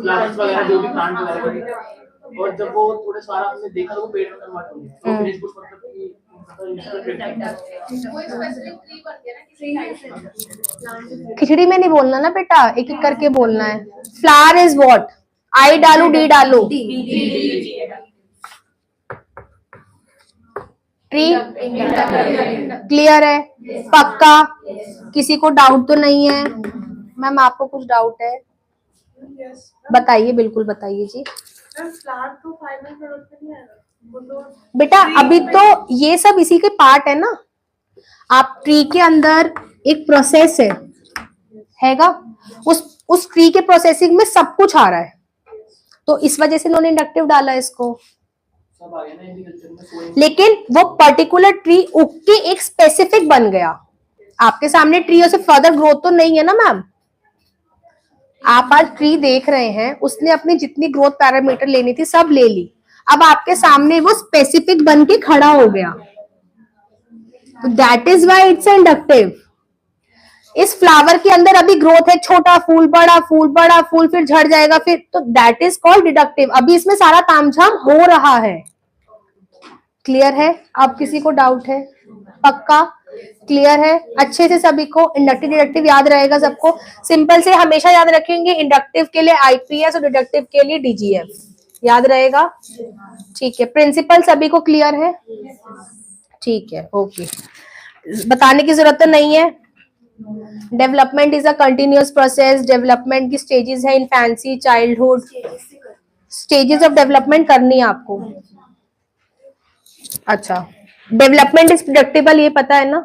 Speaker 4: प्लांट्स वगैरह जो भी प्लांट वगैरह, और जब वो थोड़े सारा हमने देखा तो वो पेड़ में कन्वर्ट हो गया। तो फिनिश गुड्स मतलब कि
Speaker 3: कोई स्पेसिफिक ट्री बन गया ना किसी टाइप से।
Speaker 1: खिचड़ी में नहीं बोलना ना बेटा, एक एक करके बोलना है। Flower is what? आई डालू डी डालू? ट्री क्लियर है, पक्का, किसी को डाउट तो नहीं है? मैम आपको कुछ डाउट है?
Speaker 3: यस
Speaker 1: बताइए, बिल्कुल बताइए जी।
Speaker 3: मैम फ्लावर तो फाइनल प्रोडक्ट में नहीं आएगा वो तो
Speaker 1: बेटा अभी तो ये सब इसी के पार्ट है ना। आप ट्री के अंदर एक प्रोसेस हैगा, उस ट्री के प्रोसेसिंग में सब कुछ आ रहा है, तो इस वजह से इन्होंने इंडक्टिव डाला है इसको।
Speaker 4: सब आ गया ना एग्रीकल्चर में कोई
Speaker 1: लेकिन वो पर्टिकुलर ट्री उग के एक स्पेसिफिक बन गया। आपके सामने ट्री से फर्दर ग्रोथ तो नहीं है ना मैम। आप आज ट्री देख रहे हैं, उसने अपनी जितनी ग्रोथ पैरामीटर लेनी थी सब ले ली, अब आपके सामने वो स्पेसिफिक बन के खड़ा हो गया, तो that is why it's inductive. इस फ्लावर के अंदर अभी ग्रोथ है, छोटा फूल, बड़ा फूल, बड़ा फूल, फिर झड़ जाएगा, फिर तो दैट इज कॉल्ड डिडक्टिव। अभी इसमें सारा तामझाम हो रहा है। क्लियर है? अब किसी को डाउट है? पक्का क्लियर है? अच्छे से सभी को इंडक्टिव डिडक्टिव याद रहेगा सबको। सिंपल से हमेशा याद रखेंगे, इंडक्टिव के लिए आईपीएस और डिडक्टिव के लिए डीजीएफ याद रहेगा। ठीक है, प्रिंसिपल सभी को क्लियर है? ठीक है, ओके, बताने की जरूरत तो नहीं है। Development is a continuous process. Development की स्टेजेस है, infancy, childhood, stages of development करनी है आपको। अच्छा, डेवलपमेंट इज प्रिडिक्टेबल, ये पता है ना?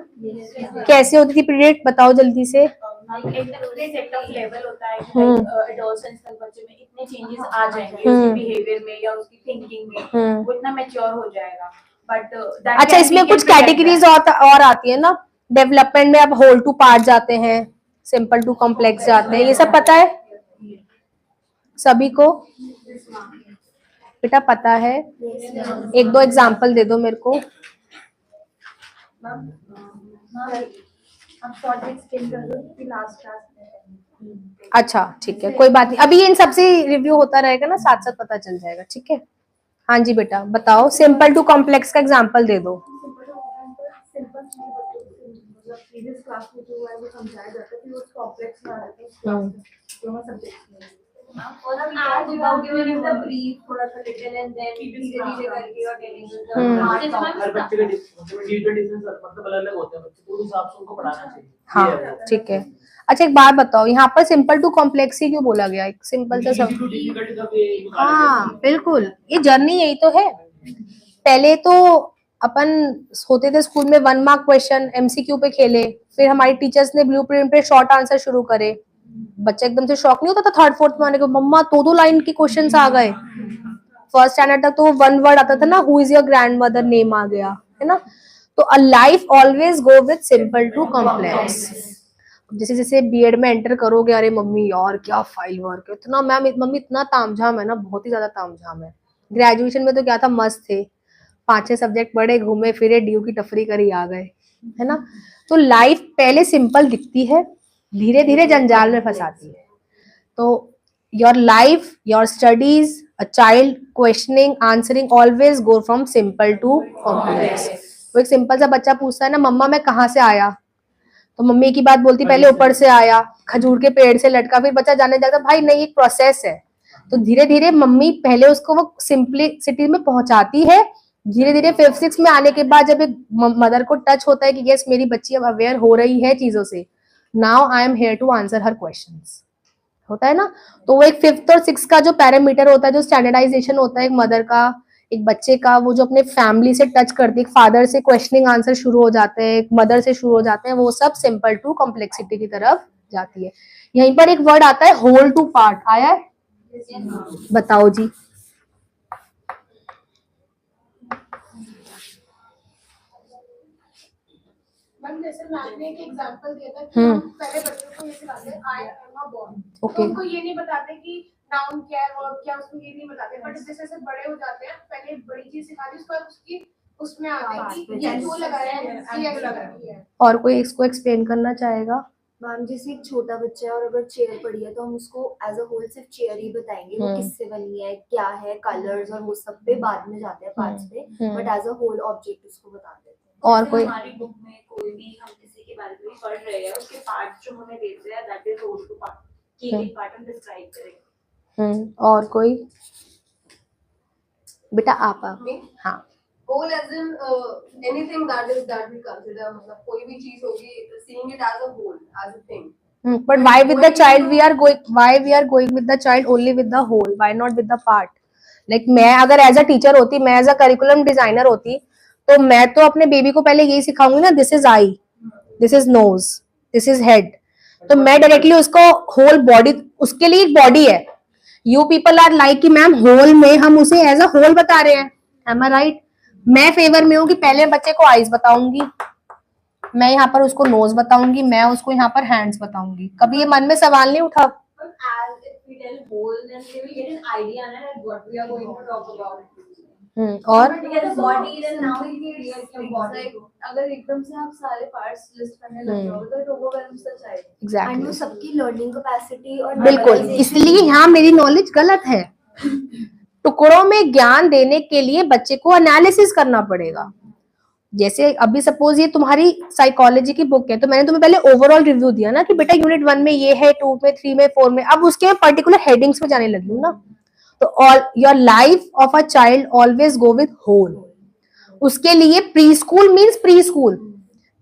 Speaker 1: कैसे होती थी प्रिडिक्ट, बताओ जल्दी से।
Speaker 5: सेट ऑफ लेवल होता है कि एडोलसेंस तक बच्चे में इतने चेंजेस आ जाएंगे उसके बिहेवियर में या उसकी थिंकिंग में, वो इतना मैच्योर हो जाएगा। बट
Speaker 1: अच्छा, इसमें कुछ कैटेगरीज और आती है ना डेवलपमेंट में। अब होल टू पार्ट जाते हैं, सिंपल टू कॉम्प्लेक्स जाते हैं, ये सब पता है सभी को? बेटा पता है? एक दो एग्जांपल दे दो मेरे को।
Speaker 2: आप शॉर्ट एक्सप्लेन कर दो कि लास्ट क्लास में।
Speaker 1: अच्छा ठीक है, कोई बात नहीं, अभी इन सबसे रिव्यू होता रहेगा ना, साथ साथ पता चल जाएगा। ठीक है, हाँ जी बेटा बताओ, सिंपल टू कॉम्प्लेक्स का एग्जांपल दे दो।
Speaker 2: सिंपल मतलब प्रीवियस क्लास में जो है वो समझाया जाता है, फिर उस कॉम्प्लेक्स में आ जाते हैं क्लास में दोनों सब्जेक्ट्स में।
Speaker 5: और हम आज अबाउट गिविंग द ब्रीफ थोड़ा सा लिटिल एंड देन धीरे-धीरे करके और टेलिंग
Speaker 4: हर बच्चे का इंडिविजुअल डिफरेंस मतलब अलग-अलग होते हैं बच्चे, तो उस हिसाब से उनको पढ़ाना चाहिए।
Speaker 1: हाँ ठीक है। अच्छा एक बात बताओ, यहाँ पर सिंपल टू कॉम्प्लेक्स ही क्यों बोला गया? एक सिंपल सा सब,
Speaker 4: डिफिकल्टी का भी
Speaker 1: हाँ बिल्कुल, ये जर्नी यही तो है। पहले तो अपन होते थे स्कूल में 1 मार्क क्वेश्चन एमसीक्यू पे खेले, फिर हमारी टीचर्स ने ब्लूप्रिंट पे शॉर्ट आंसर शुरू करे। बच्चा एकदम से शॉक नहीं होता था थर्ड फोर्थ में आने को, मम्मा दो लाइन के क्वेश्चंस आ गए। फर्स्ट स्टैंडर्ड तक तो 1 वर्ड आता था ना, who is your grandmother, name आ गया है ना। तो a life always go with simple to complex. जैसे जैसे बीएड में एंटर करोगे, अरे मम्मी यार क्या फाइल वर्क है, इतना मैम मम्मी इतना तामझाम है ना, बहुत ही ज्यादा तामझाम है। ग्रेजुएशन में तो क्या था, मस्त थे, 5-6 सब्जेक्ट पढ़े, घूमे फिरे, ड्यू की टफरी करी आ गए, है ना। तो लाइफ पहले सिंपल दिखती है, धीरे धीरे जंजाल में फंसाती है। तो your life, your studies, a child questioning, answering always go from simple to complex. वो एक सिंपल सा बच्चा पूछता है ना, मम्मा मैं कहाँ से आया, तो मम्मी की बात बोलती पहले ऊपर से आया, खजूर के पेड़ से लटका, फिर बच्चा जाने जाता भाई नहीं एक प्रोसेस है। तो धीरे धीरे मम्मी पहले उसको वो सिंपलिसिटी में पहुंचाती है, धीरे धीरे 5th-6th में आने के बाद जब एक मदर को टच होता है कि यस मेरी बच्ची अब अवेयर हो रही है चीजों से, now I am here to answer her questions, होता है ना। तो वो एक 5th और 6th का जो पैरामीटर होता है, जो स्टैंडर्डाइजेशन होता है एक मदर का, एक बच्चे का, वो जो अपने फैमिली से टच करती है, एक फादर से क्वेश्चनिंग आंसर शुरू हो जाते हैं, एक मदर से शुरू हो जाते हैं, वो सब सिंपल टू कॉम्प्लेक्सिटी की तरफ जाती है। यहीं पर एक वर्ड आता है होल टू पार्ट, आया है? बताओ जी।
Speaker 3: मैम जैसे मैम ने एक एग्जांपल दिया था कि हम पहले बच्चों को ये सिखाते हैं आई एम अ बॉय, तो उनको ये नहीं बताते कि नाउन क्या है वर्ब क्या है, उसको ये नहीं बताते, बट जैसे जैसे बड़े हो जाते हैं पहले बड़ी चीज सिखा दी, उसके बाद उसकी उसमें आते हैं कि ये क्यों लगाया है, ये ऐसे लगाया है।
Speaker 1: और कोई इसको एक्सप्लेन करना चाहेगा?
Speaker 2: मैम जैसे एक छोटा बच्चा है और अगर चेयर पड़ी है तो हम उसको एज अ होल सिर्फ चेयर ही बताएंगे, वो किससे बनी है, क्या है, कलर्स और वो सब पे बाद में जाते हैं पार्ट्स पे, but as a whole object उसको बता देते हैं।
Speaker 1: और कोई?
Speaker 5: हमारी बुक में कोई भी हम किसी के बारे में पढ़ रहे हैं, उसके पार्ट जो हमें देते हैं that is whole to part, कि एक पार्ट हम डिस्क्राइब करेंगे।
Speaker 1: और कोई? बेटा आप हाँ
Speaker 6: whole as in anything that we consider, मतलब कोई भी चीज होगी, seeing it as a whole, as a thing.
Speaker 1: But why with the child we are going with the child only with the whole, why not with the part? Like मैं अगर as a teacher होती, मैं as a curriculum designer होती, तो मैं तो अपने baby को पहले यही सिखाऊंगी ना, this is eye, this is nose, this is head. तो मैं डायरेक्टली उसको होल बॉडी, उसके लिए एक बॉडी है। यू पीपल आर लाइक कि मैम होल में हम उसे एज अ होल बता रहे हैं, एम आई राइट? मैं फेवर में हूँ कि पहले बच्चे को आईज बताऊंगी, मैं यहाँ पर उसको नोज बताऊंगी, मैं उसको यहाँ पर हैंड्स बताऊंगी। कभी ये मन में सवाल नहीं उठा? और
Speaker 2: अगर एकदम से आप सारे पार्ट्स लिस्ट करने लग जाओगे तो वो जाएगा।
Speaker 1: एग्जैक्टली,
Speaker 2: वो सबकी लर्निंग कैपेसिटी और
Speaker 1: बिल्कुल, इसलिए यहाँ मेरी नॉलेज गलत है। टुकड़ों में ज्ञान देने के लिए बच्चे को एनालिसिस करना पड़ेगा। जैसे अभी सपोज ये तुम्हारी साइकोलॉजी की बुक है, तो मैंने तुम्हें पहले ओवरऑल रिव्यू दिया ना कि बेटा यूनिट 1 में ये है, 2 में, 3 में, 4 में, अब उसके पर्टिकुलर हेडिंग्स में जाने लगी हूँ ना। तो all your life of a child always go with whole. उसके लिए preschool means preschool,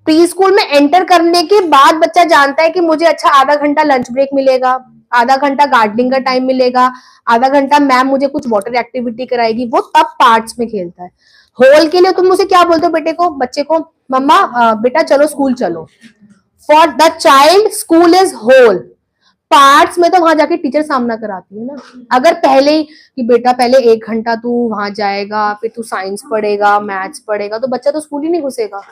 Speaker 1: preschool में एंटर करने के बाद बच्चा जानता है कि मुझे अच्छा आधा घंटा लंच ब्रेक मिलेगा, आधा घंटा गार्डनिंग का टाइम मिलेगा, आधा घंटा मैम मुझे कुछ वाटर एक्टिविटी कराएगी, वो तब पार्ट्स में खेलता है। होल के लिए तुम उसे क्या बोलते हो बेटे को, बच्चे को, मम्मा बेटा चलो स्कूल चलो। For the child school is whole, parts में तो वहां जाके टीचर सामना कराती है ना। अगर पहले ही कि बेटा पहले 1 घंटा तू वहां जाएगा, फिर तू साइंस पढ़ेगा, मैथ्स पढ़ेगा, तो बच्चा तो स्कूल ही नहीं घुसेगा।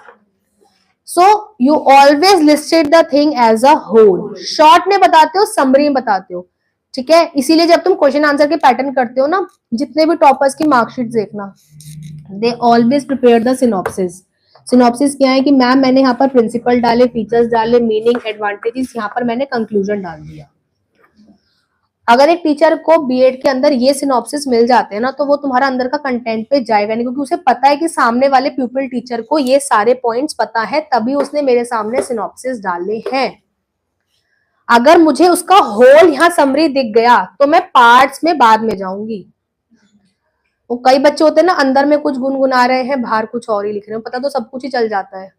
Speaker 1: So you always listed the thing as a whole, short में बताते हो, समरी में बताते हो, ठीक है? इसीलिए जब तुम क्वेश्चन आंसर के पैटर्न करते हो ना, जितने भी टॉपर्स की मार्कशीट देखना, they always prepare the synopsis. Synopsis क्या है कि मैम मैंने यहाँ पर प्रिंसिपल डाले, फीचर्स डाले, मीनिंग, एडवांटेजेस, यहाँ पर मैंने कंक्लूजन डाल दिया। अगर एक टीचर को बीएड के अंदर ये सिनॉप्सिस मिल जाते हैं ना, तो वो तुम्हारा अंदर का कंटेंट पे जाएगा नहीं, क्योंकि उसे पता है कि सामने वाले प्यूपिल टीचर को ये सारे पॉइंट्स पता है, तभी उसने मेरे सामने सिनॉप्सिस डाले हैं। अगर मुझे उसका होल यहाँ समरी दिख गया तो मैं पार्ट्स में बाद में जाऊंगी। वो कई बच्चे होते हैं ना, अंदर में कुछ गुनगुना रहे हैं, बाहर कुछ और ही लिख रहे हैं, पता तो सब कुछ ही चल जाता है।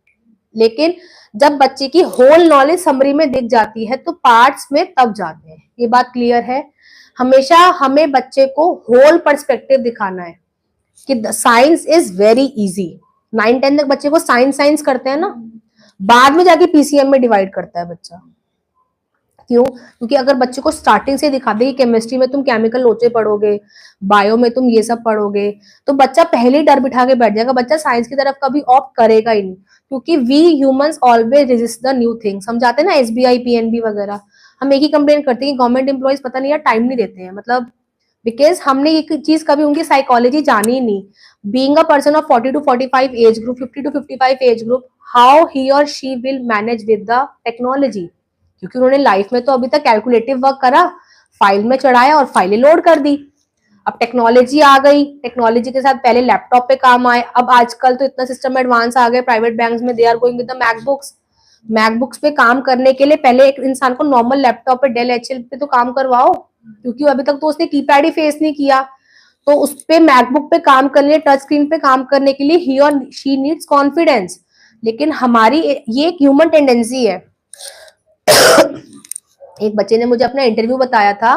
Speaker 1: लेकिन जब बच्चे की होल नॉलेज समरी में दिख जाती है तो पार्ट्स में तब जाते हैं। ये बात क्लियर है? हमेशा हमें बच्चे को होल पर्सपेक्टिव दिखाना है कि साइंस इज वेरी इजी। 9-10 तक बच्चे को साइंस करते हैं ना, बाद में जाके पीसीएम में डिवाइड करता है बच्चा। क्यों? क्योंकि अगर बच्चे को स्टार्टिंग से दिखा दे कि केमिस्ट्री में तुम केमिकल लोचे पढ़ोगे, बायो में तुम ये सब पढ़ोगे, तो बच्चा पहले ही डर बिठा के बैठ जाएगा, बच्चा साइंस की तरफ कभी ऑप्ट करेगा ही नहीं। क्योंकि we humans always resist the new things. हम जाते हैं ना एसबीआई, पीएनबी वगैरह, हम एक ही कंप्लेन करते हैं कि गवर्नमेंट एम्प्लॉइज पता नहीं यार टाइम नहीं देते हैं, मतलब बिकॉज हमने ये चीज कभी उनकी साइकोलॉजी जानी ही नहीं। Being a person of 40 to 45 age group, 50 to 55 age group, how he और she will manage with the technology? क्योंकि उन्होंने लाइफ में तो अभी तक कैलकुलेटिव वर्क करा, फाइल में चढ़ाया और फाइलें लोड कर दी। अब टेक्नोलॉजी आ गई, टेक्नोलॉजी के साथ पहले लैपटॉप पे काम आए, अब आजकल तो इतना सिस्टम एडवांस आ गए प्राइवेट बैंक्स में, they are going with the MacBooks. MacBooks पे काम करने के लिए पहले एक इंसान को नॉर्मल लैपटॉप पे, डेल एचएल पे तो काम करवाओ, क्योंकि अभी तक तो उसने कीपैड ही फेस नहीं किया। तो उस पे मैकबुक पे काम करने, टच स्क्रीन पे काम करने के लिए ही और शी नीड्स कॉन्फिडेंस। लेकिन हमारी ये एक ह्यूमन टेंडेंसी है। एक बच्चे ने मुझे अपना इंटरव्यू बताया था,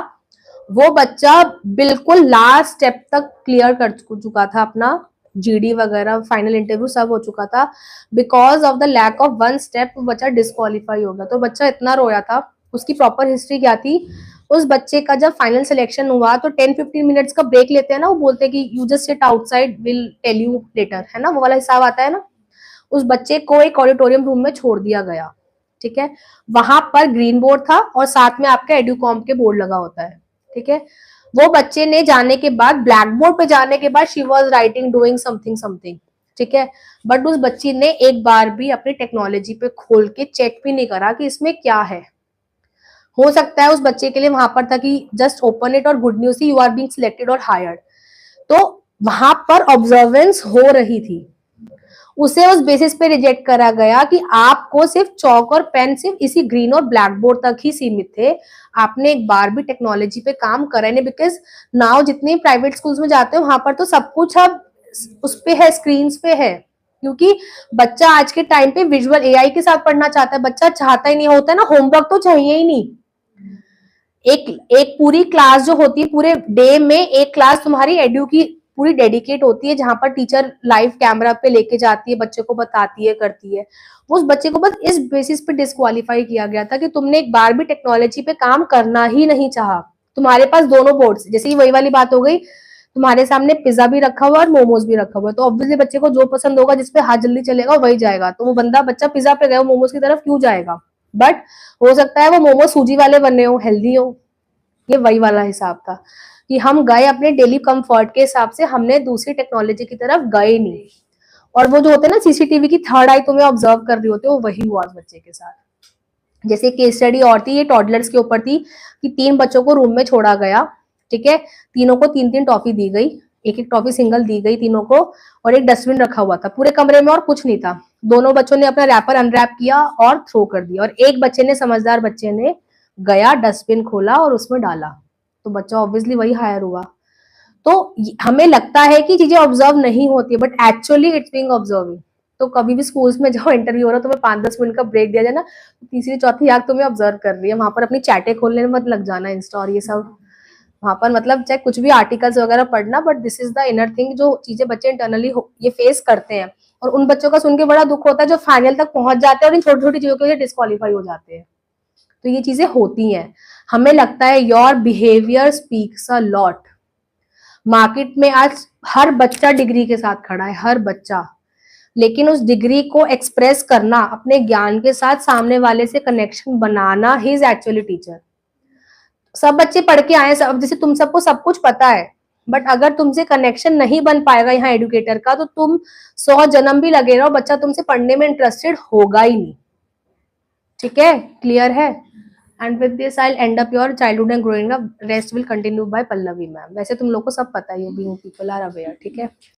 Speaker 1: वो बच्चा बिल्कुल लास्ट स्टेप तक क्लियर कर चुका था, अपना जीडी वगैरह फाइनल इंटरव्यू सब हो चुका था, because of the lack of 1 step बच्चा डिस्क्वालीफाई हो गया। तो बच्चा इतना रोया था। उसकी प्रॉपर हिस्ट्री क्या थी, उस बच्चे का जब फाइनल सिलेक्शन हुआ तो 10-15 मिनट्स का ब्रेक लेते हैं ना, वो बोलते हैं कि you just sit outside, will tell you later, है ना, वो वाला हिसाब आता है ना। उस बच्चे को एक ऑडिटोरियम रूम में छोड़ दिया गया, ठीक है? वहां पर ग्रीन बोर्ड था और साथ में आपका एडुकॉम के बोर्ड लगा होता है, ठीक है? वो बच्चे ने जाने के बाद, ब्लैक बोर्ड पे जाने के बाद, she was writing doing something, ठीक है? बट उस बच्ची ने एक बार भी अपनी टेक्नोलॉजी पे खोल के चेक भी नहीं करा कि इसमें क्या है। हो सकता है उस बच्चे के लिए वहां पर था कि जस्ट ओपन इट और गुड न्यूज ही, यू आर बीइंग सिलेक्टेड और हायर्ड। तो वहां पर ऑब्जर्वेंस हो रही थी, उसे उस बेसिस पे रिजेक्ट करा गया कि आपको सिर्फ चौक और पेन सिर्फ इसी ग्रीन और ब्लैक बोर्ड तक ही सीमित थे, आपने एक बार भी टेक्नोलॉजी पे काम करा नहीं। बिकॉज नाउ जितने प्राइवेट स्कूल्स में जाते हो वहां पर तो सब कुछ अब उस पे है, स्क्रीन पे है, क्योंकि बच्चा आज के टाइम पे विजुअल एआई के साथ पढ़ना चाहता है। बच्चा चाहता ही नहीं, होता है ना, होमवर्क तो चाहिए ही नहीं। एक पूरी क्लास जो होती है, पूरे डे में एक क्लास तुम्हारी एडू की पूरी डेडिकेट होती है, जहां पर टीचर लाइव कैमरा पे लेके जाती है, बच्चे को बताती है, करती है। उस बच्चे को बस इस बेसिस पे डिस्क्वालीफाई किया गया था कि तुमने एक बार भी टेक्नोलॉजी पे काम करना ही नहीं चाहा। तुम्हारे पास दोनों बोर्ड्स, जैसे ही वही वाली बात हो गई, तुम्हारे सामने पिज्जा भी रखा हुआ और मोमोज भी रखा हुआ है, तो ऑब्वियसली बच्चे को जो पसंद होगा, जिसपे हाथ जल्दी चलेगा वही जाएगा। तो वो बच्चा पिज्जा पे गया, मोमोज की तरफ क्यों जाएगा? बट हो सकता है वो मोमोज सूजी वाले बने हो, हेल्दी हो। ये वही वाला हिसाब था कि हम गए अपने डेली कंफर्ट के हिसाब से, हमने दूसरी टेक्नोलॉजी की तरफ गए नहीं। और वो जो होते हैं ना, सीसीटीवी की थर्ड आई तुम्हें ऑब्जर्व कर रही होती है, वो वही हुआ उस बच्चे के साथ। जैसे केस स्टडी और थी, ये टॉडलर्स के ऊपर थी, कि 3 बच्चों को रूम में छोड़ा गया, ठीक है, तीनों को 3-3 टॉफी दी गई, एक टॉफी सिंगल दी गई तीनों को, और एक डस्टबिन रखा हुआ था पूरे कमरे में और कुछ नहीं था। दोनों बच्चों ने अपना रैपर अनरैप किया और थ्रो कर दिया, और एक बच्चे ने, समझदार बच्चे ने, गया डस्टबिन खोला और उसमें डाला, तो बच्चा ऑब्वियसली वही हायर हुआ। तो हमें लगता है कि चीजें ऑब्जर्व नहीं होती, but actually it's being observing. तो कभी भी स्कूल्स में जाओ, इंटरव्यू हो रहा है, तुम्हें 5-10 मिनट का ब्रेक दिया जाए ना, तो तीसरी चौथी आंख तुम्हें ऑब्जर्व कर रही है, वहां पर अपनी चैटें खोलने में मत लग जाना, इंस्टा और ये सब। वहां पर मतलब चाहे कुछ भी आर्टिकल्स वगैरह पढ़ना, but this is the inner thing, जो चीजें बच्चे इंटरनली ये फेस करते हैं। और उन बच्चों का सुन के बड़ा दुख होता है जो फाइनल तक पहुंच जाते हैं और इन छोटी छोटी चीजों की वजह से डिस्क्वालीफाई हो जाते हैं। तो ये चीजें होती हैं। हमें लगता है your behaviour speaks a lot. Market में आज हर बच्चा डिग्री के साथ खड़ा है, हर बच्चा, लेकिन उस डिग्री को एक्सप्रेस करना, अपने ज्ञान के साथ सामने वाले से connection banana, he is actually teacher. सब बच्चे पढ़ के आए, सब जैसे तुम सबको सब कुछ पता है, बट अगर तुमसे कनेक्शन नहीं बन पाएगा यहाँ एडुकेटर का, तो तुम 100 जन्म भी लगे रहो, बच्चा तुमसे पढ़ने में इंटरेस्टेड होगा ही नहीं। ठीक है, क्लियर है? And with this I end up your childhood and growing up, rest will continue by Pallavi ma'am. वैसे तुम लोग को सब पता है, you being people are aware, ठीक है।